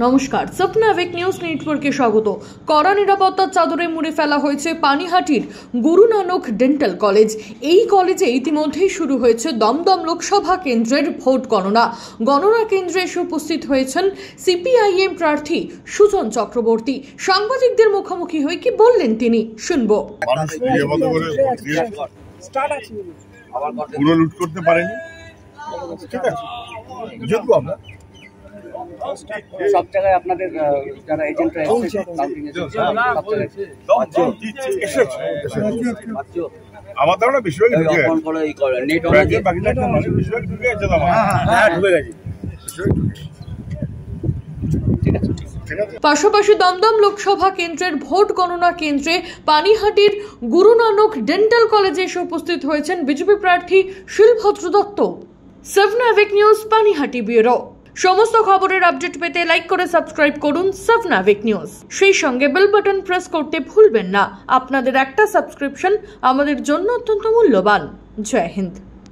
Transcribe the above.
নমস্কার, স্বপ্ন আবেগ নিউজ নেটওয়ার্কে স্বাগত। কড়া নিরাপত্তার চাদরে মুড়ে ফেলা হয়েছে পানিহাটির গুরু নানক ডেন্টাল কলেজ। এই কলেজে ইতিমধ্যেই শুরু হয়েছে দমদম লোকসভা কেন্দ্রের ভোট গণনা। গণনা কেন্দ্রে এসে উপস্থিত হয়েছেন সিপিআইএম প্রার্থী সুজন চক্রবর্তী। সাংবাদিকদের মুখোমুখি হয়ে কি বললেন তিনি, শুনবো। পুরো লুট করতে পারেনি, ঠিক আছে? যোগ্য আমরা সব জায়গায় আপনাদের যারা এজেন্টরা আমার ধারণা বেশিরভাগ ঢুকে গেছে। পাশাপাশি দমদম লোকসভা কেন্দ্রের ভোট গণনা কেন্দ্রে পানিহাটির গুরু নানক ডেন্টাল কলেজে এসে উপস্থিত হয়েছেন বিজেপি প্রার্থী শিলভদ্র দত্ত। স্বপ্ন আবেগ নিউজ পানিহাটি ব্যুরো। সমস্ত খবরের আপডেট পেতে লাইক করে সাবস্ক্রাইব করুন স্বপ্ন আবেগ নিউজ। সেই সঙ্গে বেল বাটন প্রেস করতে ভুলবেন না। আপনাদের একটা সাবস্ক্রিপশন আমাদের জন্য অত্যন্ত মূল্যবান। জয় হিন্দ।